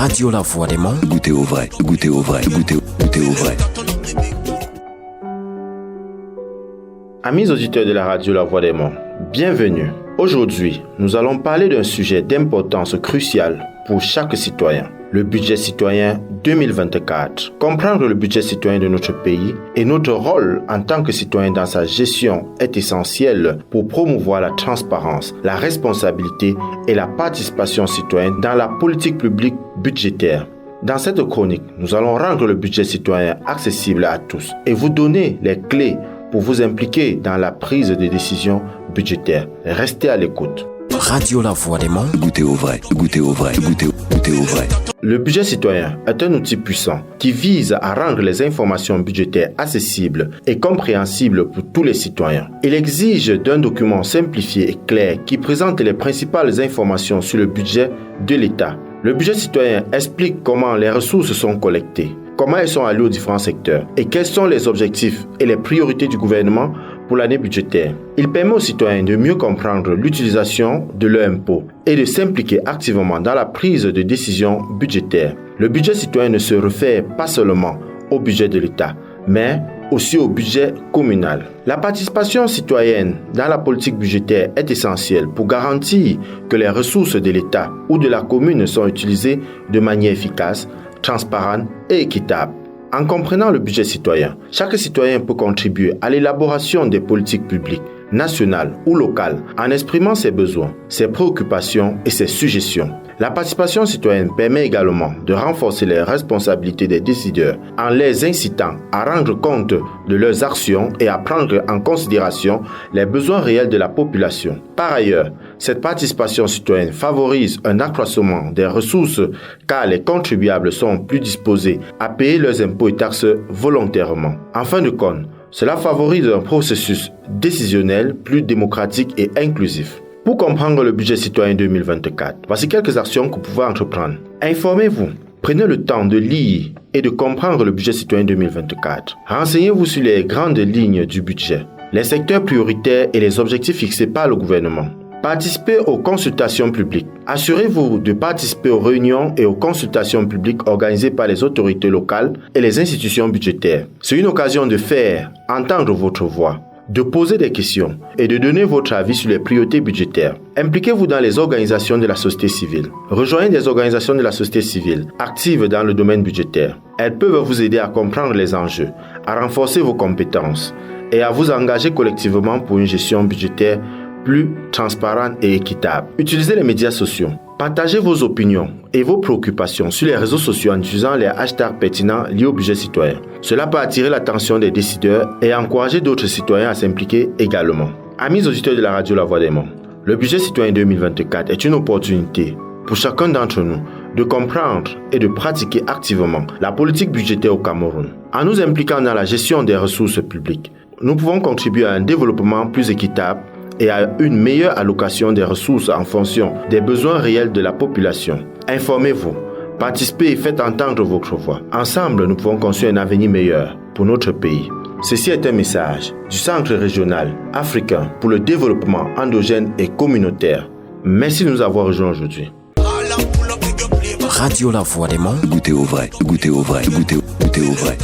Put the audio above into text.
Radio La Voix des Monts. Goûtez au vrai, goûtez au vrai, goûtez au vrai. Amis auditeurs de la radio La Voix des Monts, bienvenue. Aujourd'hui, nous allons parler d'un sujet d'importance cruciale pour chaque citoyen, le budget citoyen 2024. Comprendre le budget citoyen de notre pays et notre rôle en tant que citoyen dans sa gestion est essentiel pour promouvoir la transparence, la responsabilité et la participation citoyenne dans la politique publique budgétaire. Dans cette chronique, nous allons rendre le budget citoyen accessible à tous et vous donner les clés pour vous impliquer dans la prise de décisions budgétaires. Restez à l'écoute. Radio La Voix des Monts. Goûtez au vrai, goûtez au vrai, goûtez au vrai. Le budget citoyen est un outil puissant qui vise à rendre les informations budgétaires accessibles et compréhensibles pour tous les citoyens. Il exige d'un document simplifié et clair qui présente les principales informations sur le budget de l'État. Le budget citoyen explique comment les ressources sont collectées, comment elles sont allouées aux différents secteurs et quels sont les objectifs et les priorités du gouvernement pour l'année budgétaire. Il permet aux citoyens de mieux comprendre l'utilisation de leurs impôts et de s'impliquer activement dans la prise de décisions budgétaires. Le budget citoyen ne se réfère pas seulement au budget de l'État, mais aussi au budget communal. La participation citoyenne dans la politique budgétaire est essentielle pour garantir que les ressources de l'État ou de la commune sont utilisées de manière efficace, transparente et équitable. En comprenant le budget citoyen, chaque citoyen peut contribuer à l'élaboration des politiques publiques, nationales ou locales, en exprimant ses besoins, ses préoccupations et ses suggestions. La participation citoyenne permet également de renforcer les responsabilités des décideurs en les incitant à rendre compte de leurs actions et à prendre en considération les besoins réels de la population. Par ailleurs, cette participation citoyenne favorise un accroissement des ressources car les contribuables sont plus disposés à payer leurs impôts et taxes volontairement. En fin de compte, cela favorise un processus décisionnel plus démocratique et inclusif. Pour comprendre le budget citoyen 2024, voici quelques actions que vous pouvez entreprendre. Informez-vous. Prenez le temps de lire et de comprendre le budget citoyen 2024. Renseignez-vous sur les grandes lignes du budget, les secteurs prioritaires et les objectifs fixés par le gouvernement. Participez aux consultations publiques. Assurez-vous de participer aux réunions et aux consultations publiques organisées par les autorités locales et les institutions budgétaires. C'est une occasion de faire entendre votre voix, de poser des questions et de donner votre avis sur les priorités budgétaires. Impliquez-vous dans les organisations de la société civile. Rejoignez des organisations de la société civile actives dans le domaine budgétaire. Elles peuvent vous aider à comprendre les enjeux, à renforcer vos compétences et à vous engager collectivement pour une gestion budgétaire plus transparente et équitable. Utilisez les médias sociaux. Partagez vos opinions et vos préoccupations sur les réseaux sociaux en utilisant les hashtags pertinents liés au budget citoyen. Cela peut attirer l'attention des décideurs et encourager d'autres citoyens à s'impliquer également. Amis auditeurs de la radio La Voix des Monts, le budget citoyen 2024 est une opportunité pour chacun d'entre nous de comprendre et de pratiquer activement la politique budgétaire au Cameroun. En nous impliquant dans la gestion des ressources publiques, nous pouvons contribuer à un développement plus équitable et à une meilleure allocation des ressources en fonction des besoins réels de la population. Informez-vous, participez et faites entendre votre voix. Ensemble, nous pouvons construire un avenir meilleur pour notre pays. Ceci est un message du Centre régional africain pour le développement endogène et communautaire. Merci de nous avoir rejoints aujourd'hui. Radio La Voix des Monts. Goûtez au vrai, goûtez au vrai, goûtez au vrai.